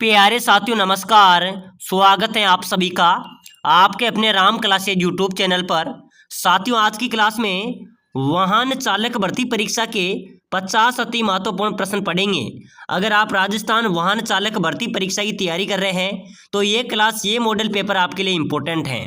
प्यारे साथियों नमस्कार। स्वागत है आप सभी का आपके अपने राम क्लासेज यूट्यूब चैनल पर। साथियों आज की क्लास में वाहन चालक भर्ती परीक्षा के 50 अति महत्वपूर्ण प्रश्न पढ़ेंगे। अगर आप राजस्थान वाहन चालक भर्ती परीक्षा की तैयारी कर रहे हैं तो ये मॉडल पेपर आपके लिए इम्पोर्टेंट है।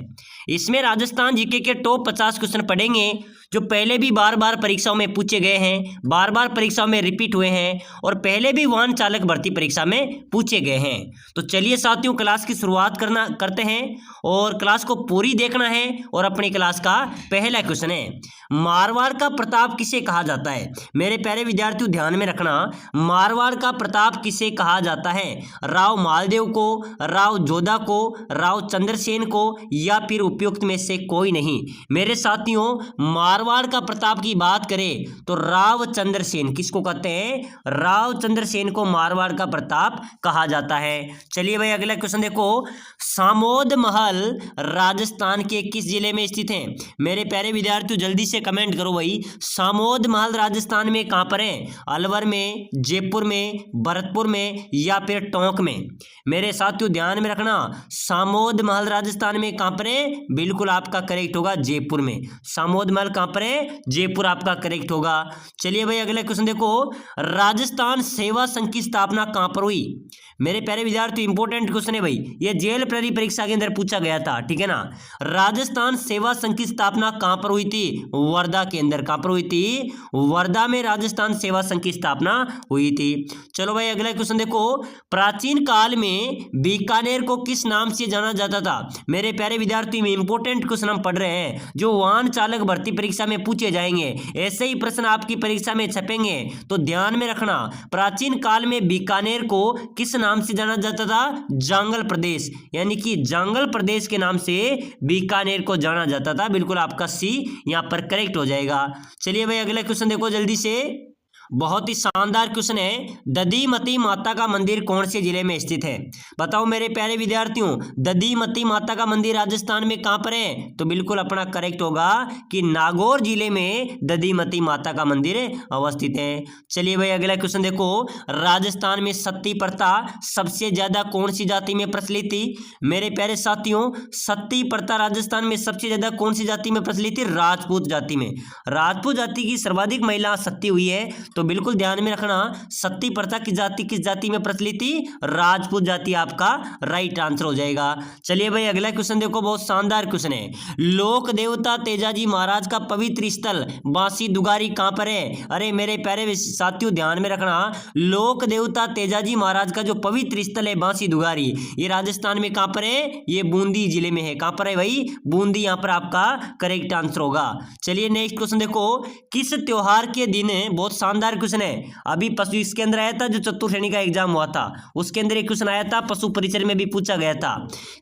इसमें राजस्थान जीके के टॉप 50 क्वेश्चन पढ़ेंगे जो पहले भी बार बार परीक्षाओं में पूछे गए हैं, बार बार परीक्षाओं में रिपीट हुए हैं और पहले भी वाहन चालक भर्ती परीक्षा में पूछे गए हैं। तो चलिए साथियों क्लास की शुरुआत करते हैं और क्लास को पूरी देखना है। और अपनी क्लास का पहला क्वेश्चन है, मारवाड़ का प्रताप किसे कहा जाता है? मेरे प्यारे विद्यार्थियों ध्यान में रखना, मारवाड़ का प्रताप किसे कहा जाता है? राव मालदेव को, राव जोधा को, राव चंद्रसेन को या फिर उपयुक्त में से कोई नहीं। मेरे साथियों मारवाड़ का प्रताप की बात करें तो राव चंद्रसेन, किसको कहते हैं? राव चंद्रसेन को मारवाड़ का प्रताप कहा जाता है। चलिए भाई अगला क्वेश्चन देखो, सामोद महल राजस्थान के किस जिले में स्थित है? मेरे प्यारे विद्यार्थियों जल्दी से कमेंट करो भाई, सामोद महल राजस्थान में कहां पर है? अलवर में, जयपुर में, भरतपुर में या फिर टोंक में? मेरे साथियों ध्यान में रखना, सामोद महल राजस्थान में कहां पर है? बिल्कुल आपका करेक्ट होगा जयपुर में। सामोद महल कहां पर है? जयपुर आपका करेक्ट होगा। चलिए भाई अगला क्वेश्चन देखो, राजस्थान सेवा संघ की स्थापना कहां पर हुई? मेरे प्यारे विद्यार्थी इंपॉर्टेंट क्वेश्चन है भाई, ये जेल प्रहरी परीक्षा के अंदर पूछा गया था, ठीक है ना। राजस्थान सेवा संघ की स्थापना कहां पर हुई थी? वर्धा के अंदर। कहां पर हुई थी? वर्धा में राजस्थान सेवा संघ की स्थापना हुई थी। चलो भाई अगला क्वेश्चन देखो, प्राचीन काल में बीकानेर को किस नाम से जाना जाता था? मेरे प्यारे विद्यार्थी में इंपॉर्टेंट क्वेश्चन हम पढ़ रहे हैं जो वाहन चालक भर्ती परीक्षा में पूछे जाएंगे, ऐसे ही प्रश्न आपकी परीक्षा में छपेंगे तो ध्यान में रखना। प्राचीन काल में बीकानेर को किस नाम से जाना जाता था? जांगल प्रदेश, यानी कि जांगल प्रदेश के नाम से बीकानेर को जाना जाता था। बिल्कुल आपका सी यहां पर करेक्ट हो जाएगा। चलिए भाई अगला क्वेश्चन देखो जल्दी से, बहुत ही शानदार क्वेश्चन है, दधीमती माता का मंदिर कौन से जिले में स्थित है? बताओ मेरे प्यारे विद्यार्थियों, दधीमती माता का मंदिर राजस्थान में कहां पर है? तो बिल्कुल अपना करेक्ट होगा कि नागौर जिले में दधीमती माता का मंदिर अवस्थित है। चलिए भाई अगला क्वेश्चन देखो, राजस्थान में सती प्रथा सबसे ज्यादा कौन सी जाति में प्रचलित थी? मेरे प्यारे साथियों सती प्रथा राजस्थान में सबसे ज्यादा कौन सी जाति में प्रचलित थी? राजपूत जाति में। राजपूत जाति की सर्वाधिक महिला सती हुई है, तो बिल्कुल ध्यान में रखना, सती प्रथा किस जाति में प्रचलित थी? राजपूत जाति आपका राइट आंसर हो जाएगा। चलिए भाई अगला क्वेश्चन देखो, बहुत शानदार क्वेश्चन है, लोक देवता तेजाजी महाराज का पवित्र स्थल बांसी दुगारी कहां पर है? अरे मेरे प्यारे साथियों ध्यान में रखना, लोक देवता तेजाजी महाराज का जो पवित्र स्थल है बांसी दुगारी, ये राजस्थान में कहां पर है? ये बूंदी जिले में है। कहां पर है भाई? बूंदी, यहां पर आपका करेक्ट आंसर होगा। चलिए नेक्स्ट क्वेश्चन देखो, किस त्योहार के दिन, बहुत शानदार क्वेश्चन है, अभी पशु इसके अंदर आया था जो चतुर्थ श्रेणी का एग्जाम हुआ था, उसके अंदर एक क्वेश्चन आया था, पशु परिचय में भी पूछा गया था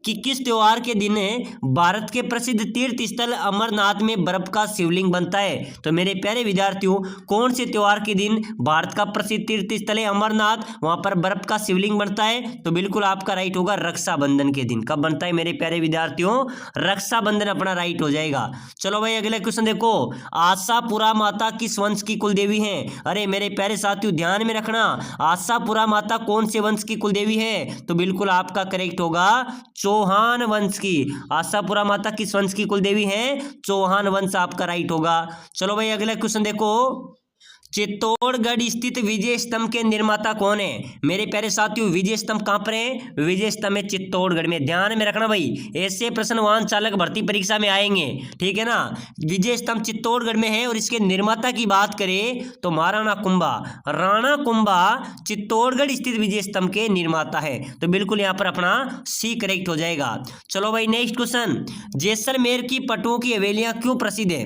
कि किस त्योहार के दिन भारत के प्रसिद्ध तीर्थ स्थल अमरनाथ में बर्फ का शिवलिंग बनता है? तो मेरे प्यारे विद्यार्थियों कौन से त्योहार के दिन भारत का प्रसिद्ध तीर्थ स्थल है अमरनाथ, वहां पर बर्फ का शिवलिंग बनता है? तो बिल्कुल आपका राइट होगा रक्षाबंधन के दिन। कब बनता है मेरे प्यारे विद्यार्थियों? रक्षाबंधन अपना राइट हो जाएगा। चलो भाई अगला क्वेश्चन देखो, आशापुरा माता किस वंश की कुलदेवी है? अरे मेरे प्यारे साथियों ध्यान में रखना, आशापुरा माता कौन से वंश की कुलदेवी है? तो बिल्कुल आपका करेक्ट होगा चौहान वंश की। आशापुरा माता किस वंश की कुलदेवी है? चौहान वंश आपका राइट होगा। चलो भाई अगला क्वेश्चन देखो, चित्तौड़गढ़ स्थित विजय स्तंभ के निर्माता कौन है? मेरे प्यारे साथियों विजय स्तंभ कहां पर है? विजय स्तंभ है चित्तौड़गढ़ में। ध्यान में रखना भाई, ऐसे प्रश्न वाहन चालक भर्ती परीक्षा में आएंगे, ठीक है ना। विजय स्तंभ चित्तौड़गढ़ में है और इसके निर्माता की बात करें तो महाराणा कुंभा, राणा कुंभा चित्तौड़गढ़ स्थित विजय स्तंभ के निर्माता है। तो बिल्कुल यहां पर अपना सी करेक्ट हो जाएगा। चलो भाई नेक्स्ट क्वेश्चन, जैसलमेर की पटुओं की हवेलियां क्यों प्रसिद्ध है?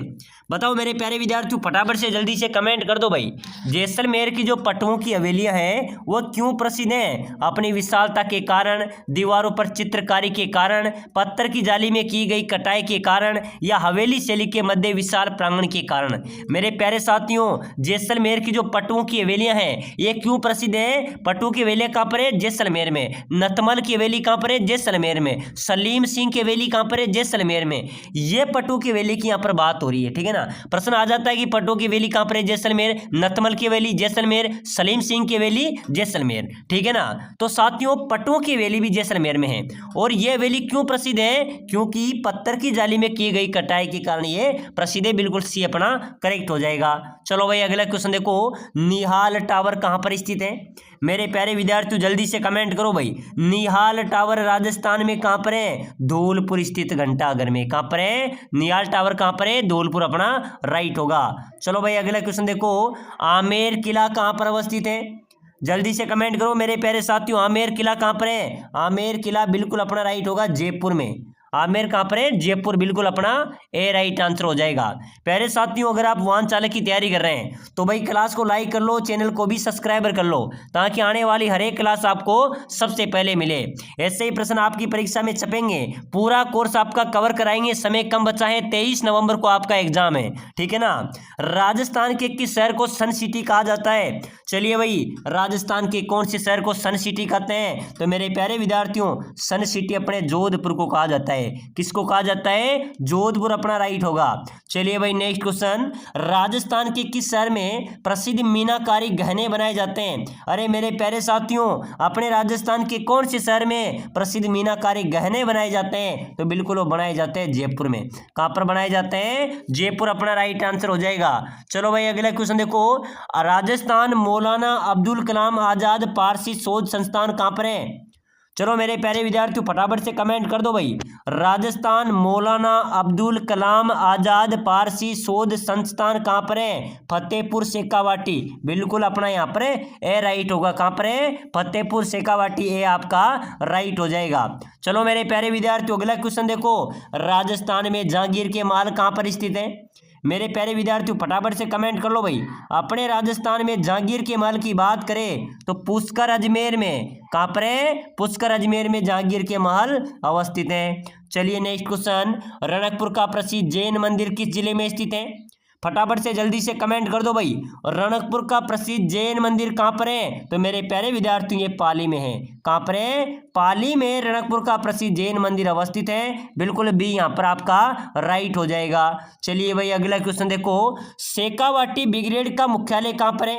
बताओ मेरे प्यारे विद्यार्थियों फटाफट से जल्दी से कमेंट कर दो भाई, जैसलमेर की जो पटुओं की हवेलियां हैं वो क्यों प्रसिद्ध हैं? अपनी विशालता के कारण, दीवारों पर चित्रकारी के कारण, पत्थर की जाली में की गई कटाई के कारण या हवेली शैली के मध्य विशाल प्रांगण के कारण? मेरे प्यारे साथियों जैसलमेर की जो पटुओं की हवेलियां हैं ये क्यों प्रसिद्ध है? पटुओं की हवेलियां कहां पर है? जैसलमेर में। नतमल की हवेली कहां पर है? जैसलमेर में। सलीम सिंह की हवेली कहां पर है? जैसलमेर में। ये पटुओं की हवेली की यहां पर बात हो रही है, ठीक है ना। प्रश्न आ जाता है कि पट्टों की वैली कहाँ पर है, जैसलमेर, नतमल की वैली जैसलमेर, सलीम सिंह की वैली जैसलमेर, ठीक है ना। तो साथियों पट्टों की वैली भी जैसलमेर में है। और यह वैली क्यों प्रसिद्ध है, क्योंकि पत्थर की जाली में की गई कटाई के कारण ये प्रसिद्ध है। बिल्कुल सी अपना करेक्ट हो जाएगा। चलो भाई अगला क्वेश्चन देखो, निहाल टावर कहाँ पर स्थित है। मेरे प्यारे विद्यार्थियों जल्दी से कमेंट करो भाई, निहाल टावर राजस्थान में कहाँ पर है, धौलपुर स्थित घंटाघर में। कहाँ पर है, निहाल टावर कहाँ पर है, धौलपुर अपना राइट होगा। चलो भाई अगला क्वेश्चन देखो, आमेर किला कहाँ पर अवस्थित है। जल्दी से कमेंट करो मेरे प्यारे साथियों, आमेर किला कहाँ पर है। आमेर किला बिल्कुल अपना राइट होगा, जयपुर में। आमेर कहाँ पर है, जयपुर, बिल्कुल अपना ए राइट आंसर हो जाएगा। प्यारे साथियों अगर आप वाहन चालक की तैयारी कर रहे हैं तो भाई क्लास को लाइक कर लो, चैनल को भी सब्सक्राइबर कर लो, ताकि आने वाली हर एक क्लास आपको सबसे पहले मिले। ऐसे ही प्रश्न आपकी परीक्षा में छपेंगे, पूरा कोर्स आपका कवर कराएंगे। समय कम बचा है, 23 नवंबर को आपका एग्जाम है, ठीक है ना। राजस्थान के किस शहर को सन सिटी कहा जाता है। चलिए भाई राजस्थान के कौन से शहर को सन सिटी कहते हैं, तो मेरे प्यारे विद्यार्थियों सन सिटी अपने जोधपुर को कहा जाता है। किसको कहा जाता है, जोधपुर अपना राइट होगा। चलिए भाई नेक्स्ट क्वेश्चन, राजस्थान के किस शहर में प्रसिद्ध मीनाकारी गहने बनाए जाते हैं। अरे मेरे प्यारे साथियों अपने राजस्थान के कौन से शहर में प्रसिद्ध मीनाकारी गहने बनाए जाते हैं, तो बिल्कुल वो बनाए जाते हैं जयपुर में। कहां पर बनाए जाते हैं, जयपुर अपना राइट आंसर हो जाएगा। चलो भाई अगला क्वेश्चन देखो, राजस्थान मौलाना अब्दुल कलाम आजाद पारसी शोध संस्थान कहां पर है। चलो मेरे प्यारे विद्यार्थियों फटाफट से कमेंट कर दो भाई, राजस्थान मौलाना अब्दुल कलाम आजाद पारसी शोध संस्थान कहाँ पर है, फतेहपुर शेखावाटी, बिल्कुल अपना यहाँ पर ए राइट होगा। कहाँ पर है, फतेहपुर शेखावाटी, ए आपका राइट हो जाएगा। चलो मेरे प्यारे विद्यार्थियों अगला क्वेश्चन देखो, राजस्थान में जहांगीर के महल कहाँ पर स्थित है। मेरे प्यारे विद्यार्थियों फटाफट से कमेंट कर लो भाई, अपने राजस्थान में जहांगीर के महल की बात करें तो पुष्कर अजमेर में। कहाँ पर है, पुष्कर अजमेर में जहांगीर के महल अवस्थित है। चलिए नेक्स्ट क्वेश्चन, रणकपुर का प्रसिद्ध जैन मंदिर किस जिले में स्थित है। फटाफट से जल्दी से कमेंट कर दो भाई, रणकपुर का प्रसिद्ध जैन मंदिर कहाँ पर है, तो मेरे प्यारे विद्यार्थियों ये पाली में है। कहाँ पर है, पाली में रणकपुर का प्रसिद्ध जैन मंदिर अवस्थित है, बिल्कुल बी यहाँ पर आपका राइट हो जाएगा। चलिए भाई अगला क्वेश्चन देखो, शेखावाटी ब्रिगेड का मुख्यालय कहाँ पर है।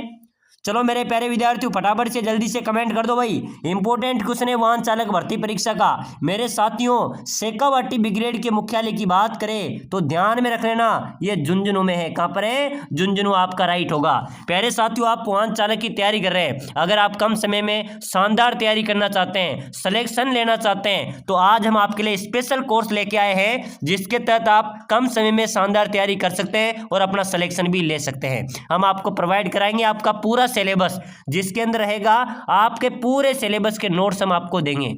चलो मेरे प्यारे विद्यार्थियों फटाफट से जल्दी से कमेंट कर दो भाई, इंपॉर्टेंट क्वेश्चन है वाहन चालक भर्ती परीक्षा का। मेरे साथियों शेखावाटी ब्रिगेड के मुख्यालय की बात करें तो ध्यान में रख लेना ये झुंझुनू में है। कहां पर है, झुंझुनू आपका राइट होगा। प्यारे साथियों आप वाहन चालक की तैयारी कर रहे हैं, अगर आप कम समय में शानदार तैयारी करना चाहते हैं, सिलेक्शन लेना चाहते हैं, तो आज हम आपके लिए स्पेशल कोर्स लेके आए हैं, जिसके तहत आप कम समय में शानदार तैयारी कर सकते हैं और अपना सिलेक्शन भी ले सकते हैं। हम आपको प्रोवाइड कराएंगे आपका पूरा सिलेबस, जिसके अंदर रहेगा आपके पूरे सिलेबस के नोट्स हम आपको देंगे।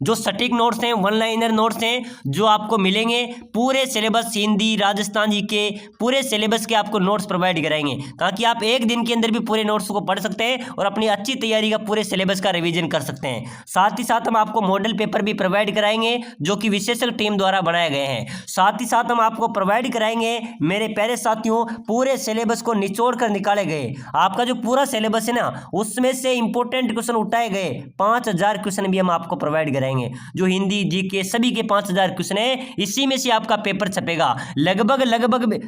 जो सटीक नोट्स हैं, वन लाइनर नोट्स हैं, जो आपको मिलेंगे पूरे सिलेबस, हिंदी राजस्थान जी के पूरे सिलेबस के आपको नोट्स प्रोवाइड कराएंगे, ताकि आप एक दिन के अंदर भी पूरे नोट्स को पढ़ सकते हैं और अपनी अच्छी तैयारी का पूरे सिलेबस का रिवीजन कर सकते हैं। साथ ही साथ हम आपको मॉडल पेपर भी प्रोवाइड कराएंगे, जो कि विशेषज्ञ टीम द्वारा बनाए गए हैं। साथ ही साथ हम आपको प्रोवाइड कराएंगे मेरे प्यारे साथियों पूरे सिलेबस को निचोड़ कर निकाले गए, आपका जो पूरा सिलेबस है ना उसमें से इंपॉर्टेंट क्वेश्चन उठाए गए 5000 क्वेश्चन भी हम आपको प्रोवाइड कराएंगे। जो हिंदी जीके सभी के 5000 क्वेश्चन है, इसी में से आपका पेपर छपेगा। लगभग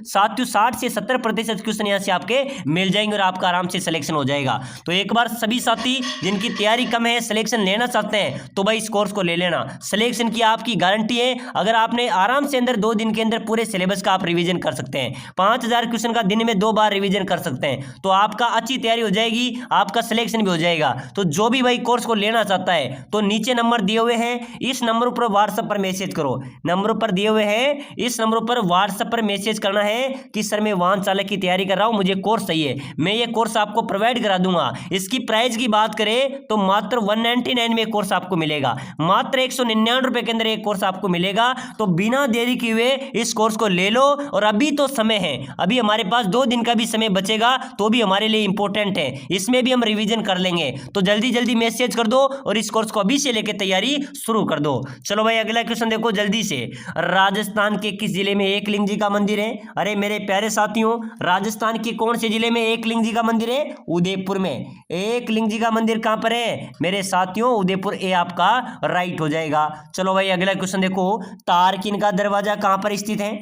साथियों 60 से 70% क्वेश्चन यहां से आपके मिल जाएंगे और आपका आराम से सिलेक्शन हो जाएगा। तो एक बार सभी साथी जिनकी तैयारी कम है, सिलेक्शन लेना चाहते हैं, तो भाई इस कोर्स को ले लेना। सिलेक्शन की आपकी गारंटी है, अगर आपने आराम से अंदर 2 दिन के अंदर पूरे सिलेबस का आप रिवीजन कर सकते हैं, 5000 क्वेश्चन का दिन में 2 बार रिवीजन कर सकते हैं, तो आपका अच्छी तैयारी हो जाएगी, आपका सिलेक्शन भी हो जाएगा। तो जो भी भाई कोर्स को लेना चाहता है तो नीचे नंबर दिए हुए हैं, इस नंबर पर व्हाट्सएप पर मैसेज करो। नंबर पर दिए हुए हैं, इस नंबर पर व्हाट्सएप पर मैसेज करना है कि सर मैं वाहन चालक की तैयारी कर रहा हूं, मुझे कोर्स चाहिए, मैं ये कोर्स आपको प्रोवाइड करा दूंगा। इसकी प्राइस की बात करें तो मात्र 199 में कोर्स आपको मिलेगा, मात्र 199 रुपए के अंदर एक कोर्स आपको मिलेगा। तो बिना देरी किए हुए इस कोर्स को ले लो, और अभी तो समय है, अभी हमारे पास 2 दिन का भी समय बचेगा, तो भी हमारे लिए इंपॉर्टेंट है, इसमें भी हम रिवीजन कर लेंगे। तो जल्दी जल्दी मैसेज कर दो और इस कोर्स को अभी से लेकर तैयारी शुरू कर दो। चलो भाई अगला क्वेश्चन देखो जल्दी से, राजस्थान के किस जिले में एकलिंग जी का मंदिर है। अरे मेरे प्यारे साथियों राजस्थान के कौन से जिले में एकलिंग जी का मंदिर है, उदयपुर में। एकलिंग जी का मंदिर कहां पर है मेरे साथियों, उदयपुर, ए आपका राइट हो जाएगा। चलो भाई अगला क्वेश्चन देखो, तारकिन का दरवाजा कहां पर स्थित है।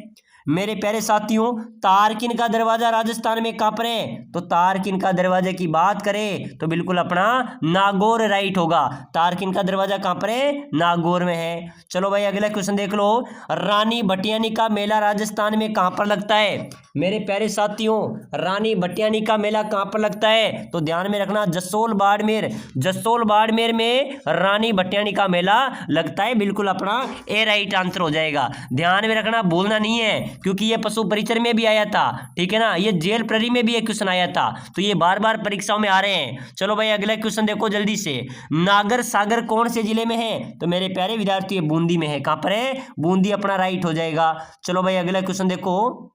मेरे प्यारे साथियों, तारकिन का दरवाजा राजस्थान में कहां पर है? तो तारकिन का दरवाजे की बात करें तो बिल्कुल अपना नागौर राइट होगा। तारकिन का दरवाजा कहां पर है? नागौर में है। चलो भाई अगला क्वेश्चन देख लो। रानी भटियानी का मेला राजस्थान में कहां पर लगता है? मेरे प्यारे साथियों, रानी भटियानी का मेला कहां पर लगता है? तो ध्यान में रखना, जसोल बाड़मेर। जसोल बाड़मेर में रानी भटियानी का मेला लगता है, बिल्कुल अपना ए राइट आंसर हो जाएगा। ध्यान में रखना, भूलना नहीं है, क्योंकि ये पशु परिचर में भी आया था, ठीक है ना। ये जेल प्रहरी में भी एक क्वेश्चन आया था, तो ये बार बार परीक्षाओं में आ रहे हैं। चलो भाई अगला क्वेश्चन देखो जल्दी से। नागर सागर कौन से जिले में है? तो मेरे प्यारे विद्यार्थी बूंदी में है। कहां पर है? बूंदी अपना राइट हो जाएगा। चलो भाई अगला क्वेश्चन देखो।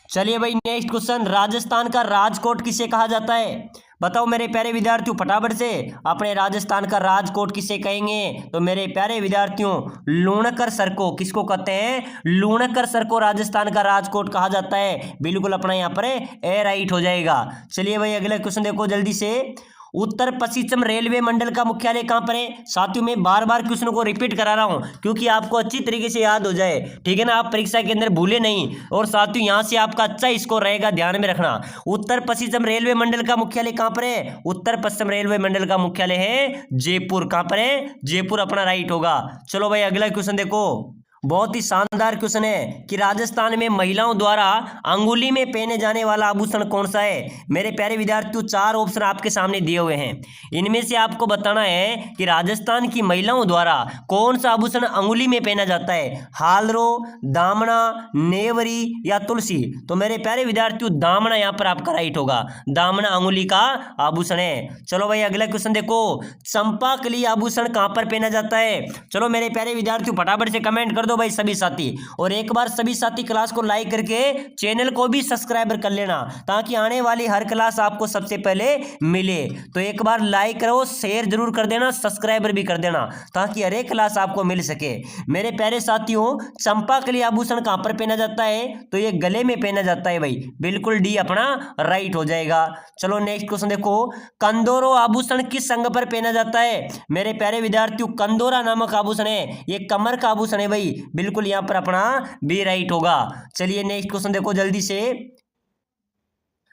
चलिए भाई नेक्स्ट क्वेश्चन, राजस्थान का राजकोट किसे कहा जाता है? बताओ मेरे प्यारे विद्यार्थियों फटाफट से, अपने राजस्थान का राजकोट किसे कहेंगे? तो मेरे प्यारे विद्यार्थियों, लूणकर सर को किसको कहते हैं? लूणकर सर को राजस्थान का राजकोट कहा जाता है, बिल्कुल अपना यहाँ पर ए राइट हो जाएगा। चलिए भाई अगला क्वेश्चन देखो जल्दी से। उत्तर पश्चिम रेलवे मंडल का मुख्यालय कहां पर है? साथियों मैं बार बार क्वेश्चन को रिपीट करा रहा हूं, क्योंकि आपको अच्छी तरीके से याद हो जाए, ठीक है ना, आप परीक्षा के अंदर भूले नहीं। और साथियों यहां से आपका अच्छा स्कोर रहेगा, ध्यान में रखना। उत्तर पश्चिम रेलवे मंडल का मुख्यालय कहां पर है? उत्तर पश्चिम रेलवे मंडल का मुख्यालय है जयपुर। कहां पर है? जयपुर अपना राइट होगा। चलो भाई अगला क्वेश्चन देखो, बहुत ही शानदार क्वेश्चन है कि राजस्थान में महिलाओं द्वारा अंगुली में पहने जाने वाला आभूषण कौन सा है? मेरे प्यारे विद्यार्थियों, 4 ऑप्शन आपके सामने दिए हुए हैं, इनमें से आपको बताना है कि राजस्थान की महिलाओं द्वारा कौन सा आभूषण अंगुली में पहना जाता है। हालरो, दामना, नेवरी या तुलसी? तो मेरे प्यारे विद्यार्थियों, दामना यहाँ पर आपका राइट होगा। दामना अंगुली का आभूषण है। चलो भाई अगला क्वेश्चन देखो, चंपाकली आभूषण कहां पर पहना जाता है? चलो मेरे प्यारे विद्यार्थियों फटाफट से कमेंट कर दो भाई सभी साथी, और एक बार सभी साथी क्लास को लाइक करके चैनल को भी सब्सक्राइबर कर लेना, ताकि आने वाली हर क्लास आपको सबसे पहले मिले। तो एक बार लाइक करो, शेयर जरूर कर देना, सब्सक्राइबर भी कर देना, ताकि हर एक क्लास आपको मिल सके। मेरे प्यारे साथियों, चंपाकली आभूषण कहां पर पहना जाता है? तो ये गले में पहना जाता है भाई, बिल्कुल डी अपना राइट हो जाएगा। चलो नेक्स्ट क्वेश्चन देखो, कंदोरो आभूषण किस अंग पर पहना जाता है? मेरे प्यारे विद्यार्थियों, कंदोरा नामक आभूषण है, ये कमर का आभूषण है भाई, बिल्कुल यहां पर अपना बी राइट होगा। चलिए नेक्स्ट क्वेश्चन देखो जल्दी से,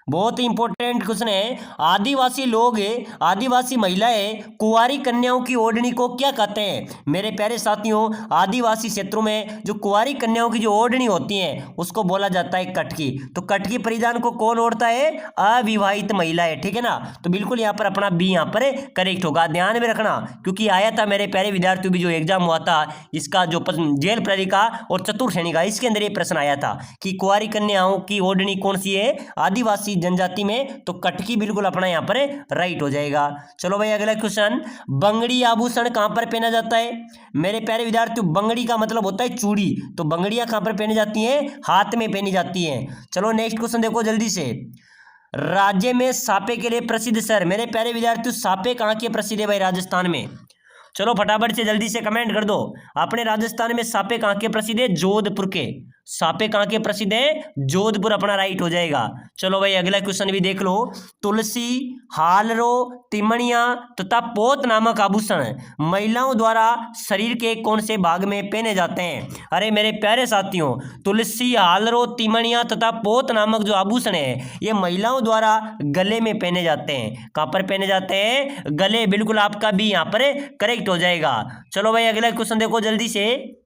बहुत ही इंपॉर्टेंट क्वेश्चन है। आदिवासी लोग, आदिवासी महिलाएं कुंवारी कन्याओं की ओढ़नी को क्या कहते हैं? मेरे प्यारे साथियों, आदिवासी क्षेत्रों में जो कुंवारी कन्याओं की जो ओढ़नी होती है उसको बोला जाता है कटकी। तो कटकी परिधान को कौन ओढ़ता है? अविवाहित महिलाएं, ठीक है ना। तो बिल्कुल यहाँ पर अपना बी यहाँ पर करेक्ट होगा। ध्यान में रखना, क्योंकि आया था मेरे प्यारे विद्यार्थियों भी, जो एग्जाम हुआ था इसका, जो जेल प्रहरी का और चतुर्थ श्रेणी का, इसके अंदर ये प्रश्न आया था कि कुंवारी कन्याओं की ओढ़नी कौन सी है आदिवासी जनजाति में? तो कटकी बिल्कुल अपना यहां पर राइट हो जाएगा। चलो भाई अगला क्वेश्चन, बंगड़ी आभूषण कहां पर पहना जाता है? मेरे प्यारे विद्यार्थियों, बंगड़ी का मतलब होता है चूड़ी, तो बंगड़ियां कहां पर पहनी जाती हैं? हाथ में पहनी जाती हैं। चलो नेक्स्ट क्वेश्चन देखो जल्दी से, राज्य में सापे के लिए प्रसिद्ध शहर? मेरे प्यारे विद्यार्थियों, सापे कहां के प्रसिद्ध है भाई? राजस्थान में। चलो फटाफट से जल्दी से कमेंट कर दो, अपने राजस्थान में सापे कहां के प्रसिद्ध है? जोधपुर के। सापे कहां के प्रसिद्ध है? जोधपुर अपना राइट हो जाएगा। चलो भाई अगला क्वेश्चन भी देख लो, तुलसी, हालरो, तिमणिया तथा पोत नामक आभूषण महिलाओं द्वारा शरीर के कौन से भाग में पहने जाते हैं? अरे मेरे प्यारे साथियों, तुलसी, हालरो, तिमणिया तथा पोत नामक जो आभूषण है ये महिलाओं द्वारा गले में पहने जाते हैं। कहां पर पहने जाते हैं? गले, बिल्कुल आपका भी यहाँ पर करेक्ट हो जाएगा। चलो भाई अगला क्वेश्चन देखो जल्दी से,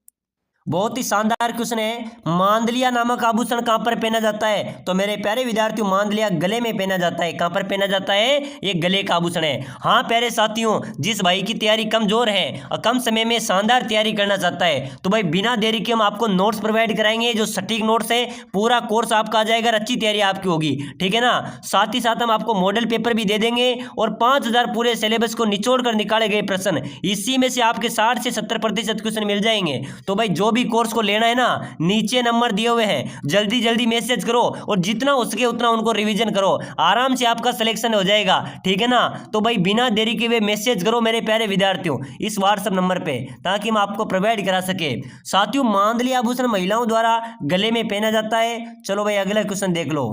बहुत ही शानदार क्वेश्चन है, मांदलिया नामक आभूषण कहां पर पहना जाता है? तो मेरे प्यारे विद्यार्थियों, मांदलिया गले में पहना जाता है। कहां पर पहना जाता है? ये गले का आभूषण है। हाँ प्यारे साथियों, जिस भाई की तैयारी कमजोर है और कम समय में शानदार तैयारी करना चाहता है, तो भाई बिना देरी के हम आपको नोट्स प्रोवाइड कराएंगे, जो सटीक नोट्स है, पूरा कोर्स आपका आ जाएगा, अच्छी तैयारी आपकी होगी, ठीक है ना। साथ ही साथ हम आपको मॉडल पेपर भी दे देंगे, और 5000 पूरे सिलेबस को निचोड़ कर निकाले गए प्रश्न, इसी में से आपके 60 से 70% क्वेश्चन मिल जाएंगे। तो भाई जो भी कोर्स को लेना है ना, नीचे नंबर दिए हुए हैं, जल्दी जल्दी मैसेज करो, और जितना हो सके उतना उनको रिवीजन करो, आराम से आपका सिलेक्शन हो जाएगा, ठीक है ना। तो भाई बिना देरी के वे मैसेज करो मेरे प्यारे विद्यार्थियों इस व्हाट्सएप नंबर पे, ताकि हम आपको प्रोवाइड करा सके। साथियों, मांदली आभूषण महिलाओं द्वारा गले में पहना जाता है। चलो भाई अगला क्वेश्चन देख लो,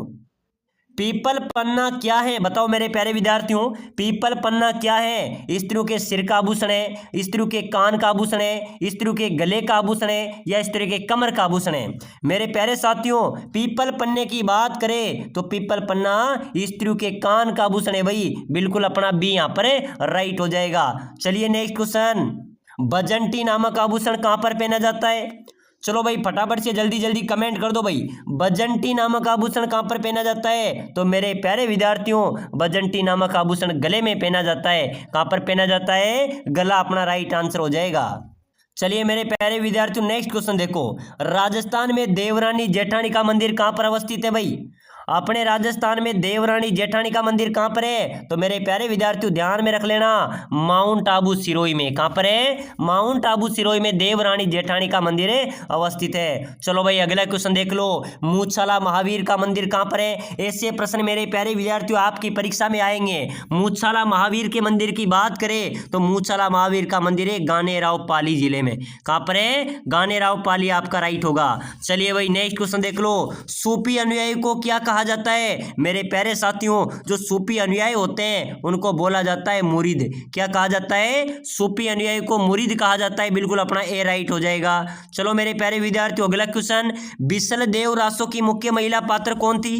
पीपल पन्ना क्या है? बताओ मेरे प्यारे विद्यार्थियों, पीपल पन्ना क्या है? स्त्रियों के सिर का आभूषण है, स्त्रियों के कान का आभूषण है, स्त्रियों के गले का आभूषण है, या स्त्रियों के कमर का आभूषण है? मेरे प्यारे साथियों, पीपल पन्ने की बात करें तो पीपल पन्ना स्त्रियों के कान का आभूषण है भाई। बिल्कुल अपना बी यहाँ पर राइट हो जाएगा। चलिए नेक्स्ट क्वेश्चन, बजंती नामक आभूषण कहां पर पहना जाता है? चलो भाई फटाफट से जल्दी जल्दी कमेंट कर दो भाई, बजंती नामक आभूषण कहां पर पहना जाता है? तो मेरे प्यारे विद्यार्थियों, बजंती नामक आभूषण गले में पहना जाता है। कहां पर पहना जाता है? गला अपना राइट आंसर हो जाएगा। चलिए मेरे प्यारे विद्यार्थियों नेक्स्ट क्वेश्चन देखो, राजस्थान में देवरानी जेठानी का मंदिर कहां पर अवस्थित है भाई? अपने राजस्थान में देवरानी जेठानी का मंदिर कहां पर है? तो मेरे प्यारे विद्यार्थियों ध्यान में रख लेना, माउंट आबू सिरोही में। कहां पर है? माउंट आबू सिरोही में देवरानी जेठानी का मंदिर अवस्थित है। चलो भाई अगला क्वेश्चन देख लो, मूछाला महावीर का मंदिर कहां पर है? ऐसे प्रश्न मेरे प्यारे विद्यार्थियों आपकी परीक्षा में आएंगे। मूछाला महावीर के मंदिर की बात करें तो मूछाला महावीर का मंदिर है गानेराव पाली जिले में। कहां पर है? गानेराव पाली आपका राइट होगा। चलिए भाई नेक्स्ट क्वेश्चन देख लो, सूफी अनुयायी को क्या कहा जाता है? मेरे प्यारे साथियों, जो सूफी अनुयायी होते हैं उनको बोला जाता है मुरीद। क्या कहा जाता है? सूफी अनुयायी को मुरीद कहा जाता है। बिल्कुल अपना ए राइट हो जाएगा। चलो मेरे प्यारे विद्यार्थियों अगला क्वेश्चन, बिसल देव रासो की मुख्य महिला पात्र कौन थी?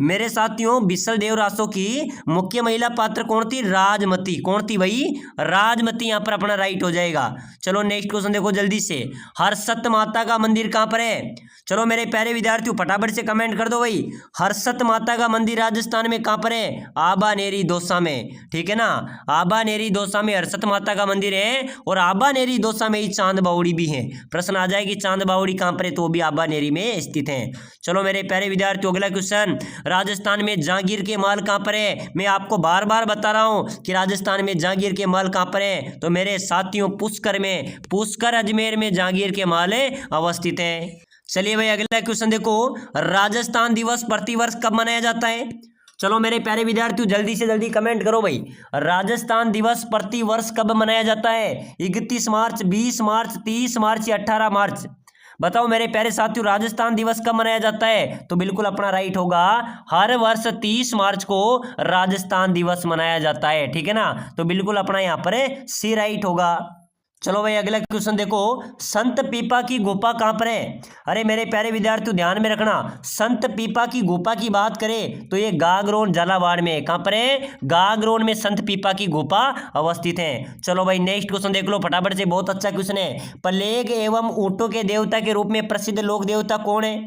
मेरे साथियों बिसल देव रासो की मुख्य महिला पात्र कौन थी? राजमती। कौन थी भाई? राजमती यहाँ पर अपना राइट हो जाएगा। चलो नेक्स्ट क्वेश्चन देखो जल्दी से, हर्षत माता का मंदिर कहाँ पर है? चलो मेरे प्यारे विद्यार्थियों फटाफट से कमेंट कर दो भाई, हर्षत माता का मंदिर राजस्थान में कहाँ पर है? आबानेरी दौसा में। ठीक है ना, आबानेरी दौसा में हर्षत माता का मंदिर है, और आबानेरी दौसा में ही चांद बावड़ी भी है। प्रश्न आ जाएगी चांद बावड़ी कहाँ पर है, तो वो भी आबानेरी में स्थित है। चलो मेरे प्यारे विद्यार्थियों अगला क्वेश्चन, राजस्थान में जहांगीर के महल कहाँ पर है? मैं आपको बार बार बता रहा हूं कि राजस्थान में जहांगीर के महल कहाँ पर है, तो मेरे साथियों पुष्कर में, पुष्कर अजमेर में जहांगीर के महल अवस्थित है। चलिए भाई अगला क्वेश्चन देखो, राजस्थान दिवस प्रतिवर्ष कब मनाया जाता है? चलो मेरे प्यारे विद्यार्थियों जल्दी से जल्दी कमेंट करो भाई, राजस्थान दिवस प्रतिवर्ष कब मनाया जाता है? 31 मार्च, 20 मार्च, 30 मार्च या 18 मार्च? बताओ मेरे प्यारे साथियों राजस्थान दिवस कब मनाया जाता है? तो बिल्कुल अपना राइट होगा, हर वर्ष 30 मार्च को राजस्थान दिवस मनाया जाता है। ठीक है ना, तो बिल्कुल अपना यहाँ पर सी राइट होगा। चलो भाई अगला क्वेश्चन देखो, संत पीपा की गुफा कहां पर है? अरे मेरे प्यारे विद्यार्थियों ध्यान में रखना, संत पीपा की गुफा की बात करें तो ये गागरोन झालावाड़ में। कहां पर है? गागरोन में संत पीपा की गुफा अवस्थित है। चलो भाई नेक्स्ट क्वेश्चन देख लो फटाफट से, बहुत अच्छा क्वेश्चन है, प्लेग एवं ऊंटों के देवता के रूप में प्रसिद्ध लोक देवता कौन है?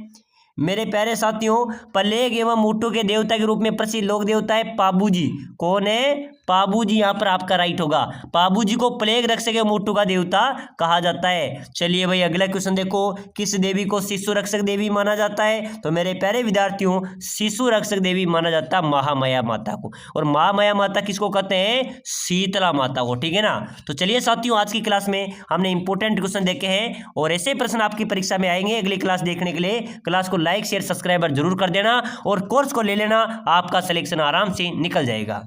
मेरे प्यारे साथियों प्लेग एवं ऊंटों के देवता के रूप में प्रसिद्ध लोक देवता है पाबूजी। कौन है? पाबूजी यहाँ पर आपका राइट होगा। पाबूजी को प्लेग रक्षक एवं ऊंटों का देवता कहा जाता है। चलिए भाई अगला क्वेश्चन देखो, किस देवी को शिशु रक्षक देवी माना जाता है? तो मेरे प्यारे विद्यार्थियों शिशु रक्षक देवी माना जाता है महामाया माता को, और महामाया माता किसको कहते हैं? शीतला माता को। ठीक है ना, तो चलिए साथियों आज की क्लास में हमने इंपॉर्टेंट क्वेश्चन देखे हैं, और ऐसे प्रश्न आपकी परीक्षा में आएंगे। अगली क्लास देखने के लिए क्लास को लाइक शेयर सब्सक्राइबर जरूर कर देना, और कोर्स को ले लेना, आपका सिलेक्शन आराम से निकल जाएगा।